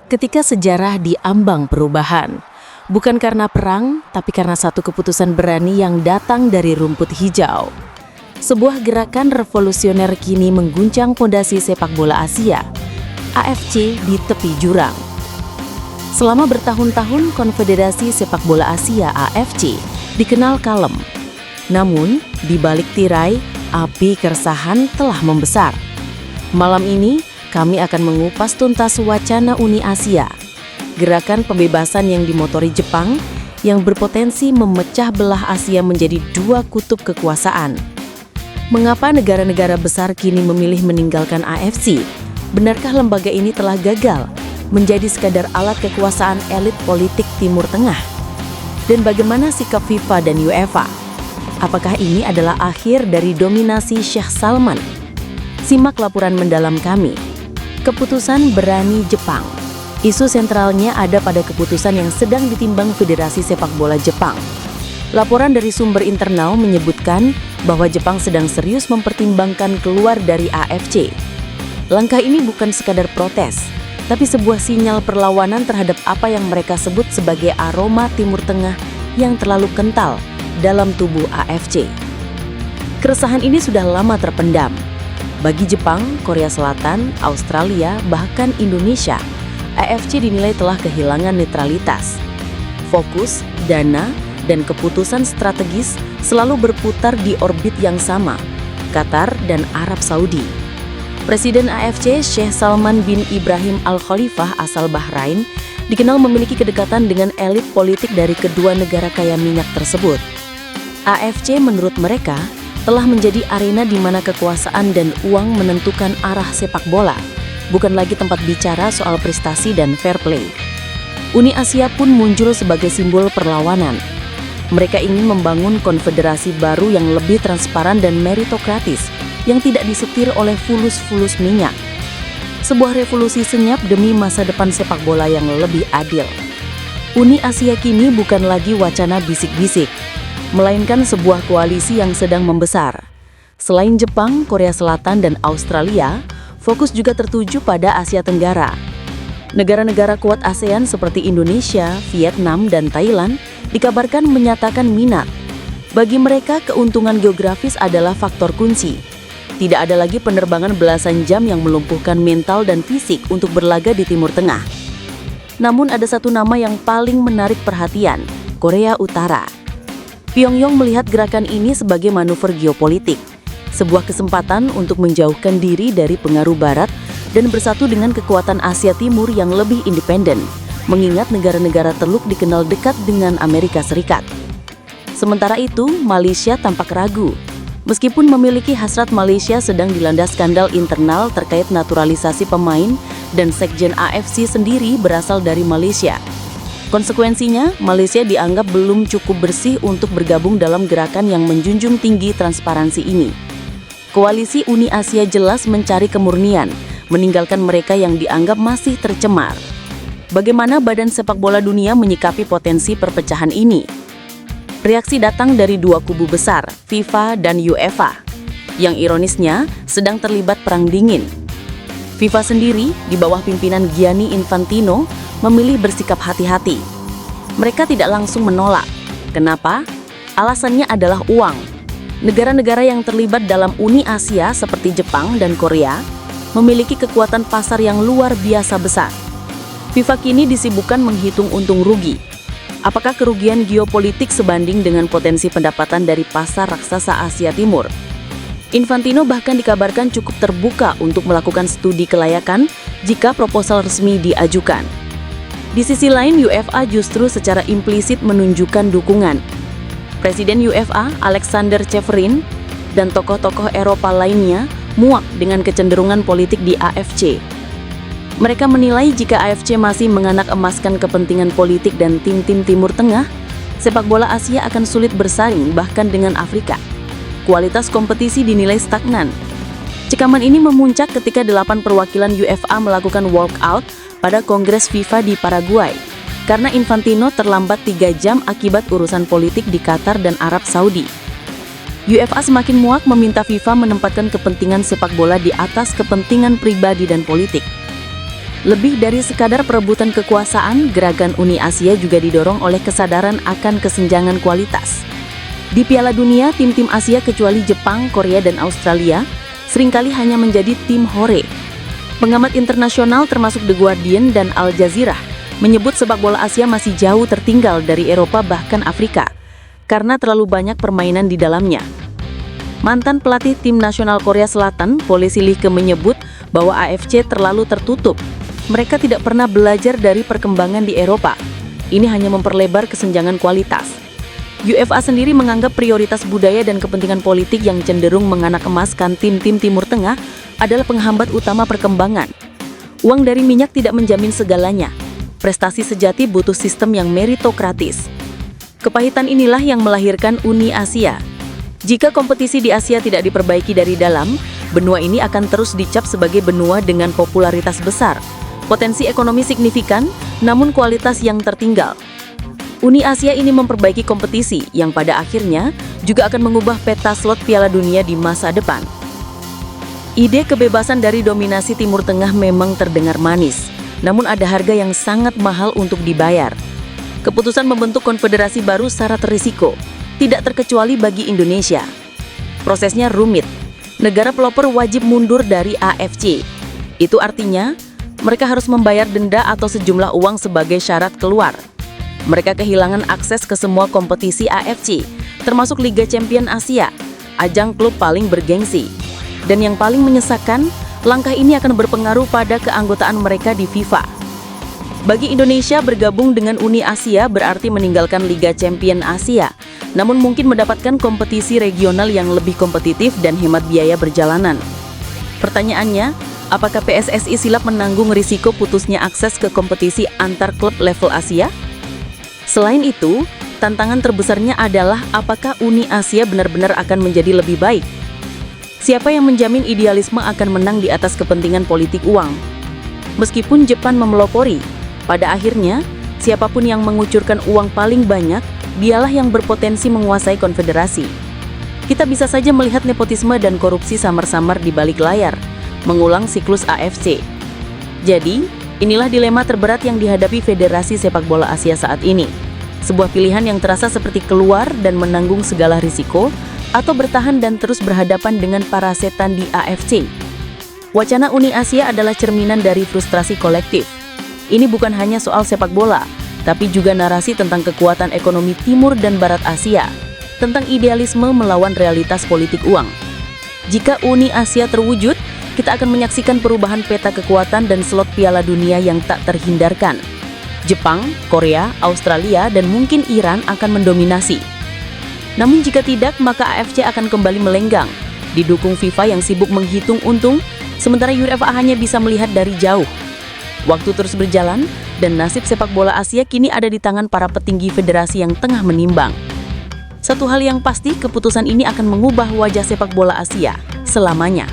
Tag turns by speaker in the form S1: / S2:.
S1: Ketika sejarah diambang perubahan, bukan karena perang, tapi karena satu keputusan berani yang datang dari rumput hijau. Sebuah gerakan revolusioner kini mengguncang fondasi sepak bola Asia, AFC di tepi jurang. Selama bertahun-tahun, Konfederasi Sepak Bola Asia (AFC) dikenal kalem. Namun, di balik tirai, api keresahan telah membesar. Malam ini, kami akan mengupas tuntas wacana Uni Asia, gerakan pembebasan yang dimotori Jepang yang berpotensi memecah belah Asia menjadi dua kutub kekuasaan. Mengapa negara-negara besar kini memilih meninggalkan AFC? Benarkah lembaga ini telah gagal menjadi sekadar alat kekuasaan elit politik Timur Tengah? Dan bagaimana sikap FIFA dan UEFA? Apakah ini adalah akhir dari dominasi Sheikh Salman? Simak laporan mendalam kami. Keputusan berani Jepang. Isu sentralnya ada pada keputusan yang sedang ditimbang Federasi Sepak Bola Jepang. Laporan dari sumber internal menyebutkan bahwa Jepang sedang serius mempertimbangkan keluar dari AFC. Langkah ini bukan sekadar protes, tapi sebuah sinyal perlawanan terhadap apa yang mereka sebut sebagai aroma Timur Tengah yang terlalu kental dalam tubuh AFC. Keresahan ini sudah lama terpendam. Bagi Jepang, Korea Selatan, Australia, bahkan Indonesia, AFC dinilai telah kehilangan netralitas. Fokus, dana, dan keputusan strategis selalu berputar di orbit yang sama, Qatar dan Arab Saudi. Presiden AFC, Sheikh Salman bin Ibrahim Al Khalifah asal Bahrain, dikenal memiliki kedekatan dengan elit politik dari kedua negara kaya minyak tersebut. AFC menurut mereka telah menjadi arena di mana kekuasaan dan uang menentukan arah sepak bola, bukan lagi tempat bicara soal prestasi dan fair play. Uni Asia pun muncul sebagai simbol perlawanan. Mereka ingin membangun konfederasi baru yang lebih transparan dan meritokratis, yang tidak disetir oleh fulus-fulus minyak. Sebuah revolusi senyap demi masa depan sepak bola yang lebih adil. Uni Asia kini bukan lagi wacana bisik-bisik, melainkan sebuah koalisi yang sedang membesar. Selain Jepang, Korea Selatan, dan Australia, fokus juga tertuju pada Asia Tenggara. Negara-negara kuat ASEAN seperti Indonesia, Vietnam, dan Thailand dikabarkan menyatakan minat. Bagi mereka, keuntungan geografis adalah faktor kunci. Tidak ada lagi penerbangan belasan jam yang melumpuhkan mental dan fisik untuk berlaga di Timur Tengah. Namun ada satu nama yang paling menarik perhatian, Korea Utara. Pyongyang melihat gerakan ini sebagai manuver geopolitik, sebuah kesempatan untuk menjauhkan diri dari pengaruh Barat dan bersatu dengan kekuatan Asia Timur yang lebih independen, mengingat negara-negara Teluk dikenal dekat dengan Amerika Serikat. Sementara itu, Malaysia tampak ragu. Meskipun memiliki hasrat, Malaysia sedang dilanda skandal internal terkait naturalisasi pemain dan sekjen AFC sendiri berasal dari Malaysia. Konsekuensinya, Malaysia dianggap belum cukup bersih untuk bergabung dalam gerakan yang menjunjung tinggi transparansi ini. Koalisi Uni Asia jelas mencari kemurnian, meninggalkan mereka yang dianggap masih tercemar. Bagaimana Badan Sepak Bola Dunia menyikapi potensi perpecahan ini? Reaksi datang dari dua kubu besar, FIFA dan UEFA, yang ironisnya sedang terlibat perang dingin. FIFA sendiri, di bawah pimpinan Gianni Infantino, memilih bersikap hati-hati. Mereka tidak langsung menolak. Kenapa? Alasannya adalah uang. Negara-negara yang terlibat dalam Uni Asia seperti Jepang dan Korea memiliki kekuatan pasar yang luar biasa besar. FIFA kini disibukkan menghitung untung rugi. Apakah kerugian geopolitik sebanding dengan potensi pendapatan dari pasar raksasa Asia Timur? Infantino bahkan dikabarkan cukup terbuka untuk melakukan studi kelayakan jika proposal resmi diajukan. Di sisi lain, UEFA justru secara implisit menunjukkan dukungan. Presiden UEFA, Alexander Ceferin, dan tokoh-tokoh Eropa lainnya muak dengan kecenderungan politik di AFC. Mereka menilai jika AFC masih menganak emaskan kepentingan politik dan tim-tim Timur Tengah, sepak bola Asia akan sulit bersaing bahkan dengan Afrika. Kualitas kompetisi dinilai stagnan. Cekaman ini memuncak ketika 8 perwakilan UEFA melakukan walkout pada Kongres FIFA di Paraguay, karena Infantino terlambat 3 jam akibat urusan politik di Qatar dan Arab Saudi. UEFA semakin muak meminta FIFA menempatkan kepentingan sepak bola di atas kepentingan pribadi dan politik. Lebih dari sekadar perebutan kekuasaan, gerakan Uni Asia juga didorong oleh kesadaran akan kesenjangan kualitas. Di Piala Dunia, tim-tim Asia kecuali Jepang, Korea, dan Australia seringkali hanya menjadi tim hore. Pengamat internasional termasuk The Guardian dan Al Jazeera menyebut sepak bola Asia masih jauh tertinggal dari Eropa bahkan Afrika karena terlalu banyak permainan di dalamnya. Mantan pelatih tim nasional Korea Selatan, Pole Silihke, menyebut bahwa AFC terlalu tertutup. Mereka tidak pernah belajar dari perkembangan di Eropa. Ini hanya memperlebar kesenjangan kualitas. UEFA sendiri menganggap prioritas budaya dan kepentingan politik yang cenderung menganak emaskan tim-tim Timur Tengah adalah penghambat utama perkembangan. Uang dari minyak tidak menjamin segalanya. Prestasi sejati butuh sistem yang meritokratis. Kepahitan inilah yang melahirkan Uni Asia. Jika kompetisi di Asia tidak diperbaiki dari dalam, benua ini akan terus dicap sebagai benua dengan popularitas besar, potensi ekonomi signifikan, namun kualitas yang tertinggal. Uni Asia ini memperbaiki kompetisi yang pada akhirnya juga akan mengubah peta slot Piala Dunia di masa depan. Ide kebebasan dari dominasi Timur Tengah memang terdengar manis, namun ada harga yang sangat mahal untuk dibayar. Keputusan membentuk konfederasi baru syarat risiko, tidak terkecuali bagi Indonesia. Prosesnya rumit. Negara pelopor wajib mundur dari AFC. Itu artinya mereka harus membayar denda atau sejumlah uang sebagai syarat keluar. Mereka kehilangan akses ke semua kompetisi AFC, termasuk Liga Champion Asia, ajang klub paling bergengsi. Dan yang paling menyesakan, langkah ini akan berpengaruh pada keanggotaan mereka di FIFA. Bagi Indonesia, bergabung dengan Uni Asia berarti meninggalkan Liga Champion Asia, namun mungkin mendapatkan kompetisi regional yang lebih kompetitif dan hemat biaya perjalanan. Pertanyaannya, apakah PSSI siap menanggung risiko putusnya akses ke kompetisi antar klub level Asia? Selain itu, tantangan terbesarnya adalah apakah Uni Asia benar-benar akan menjadi lebih baik? Siapa yang menjamin idealisme akan menang di atas kepentingan politik uang? Meskipun Jepang memelopori, pada akhirnya, siapapun yang mengucurkan uang paling banyak, dialah yang berpotensi menguasai konfederasi. Kita bisa saja melihat nepotisme dan korupsi samar-samar di balik layar, mengulang siklus AFC. Jadi, inilah dilema terberat yang dihadapi Federasi Sepak Bola Asia saat ini. Sebuah pilihan yang terasa seperti keluar dan menanggung segala risiko, atau bertahan dan terus berhadapan dengan para setan di AFC. Wacana Uni Asia adalah cerminan dari frustrasi kolektif. Ini bukan hanya soal sepak bola, tapi juga narasi tentang kekuatan ekonomi Timur dan Barat Asia, tentang idealisme melawan realitas politik uang. Jika Uni Asia terwujud, kita akan menyaksikan perubahan peta kekuatan dan slot Piala Dunia yang tak terhindarkan. Jepang, Korea, Australia, dan mungkin Iran akan mendominasi. Namun jika tidak, maka AFC akan kembali melenggang, didukung FIFA yang sibuk menghitung untung, sementara UEFA hanya bisa melihat dari jauh. Waktu terus berjalan, dan nasib sepak bola Asia kini ada di tangan para petinggi federasi yang tengah menimbang. Satu hal yang pasti, keputusan ini akan mengubah wajah sepak bola Asia selamanya.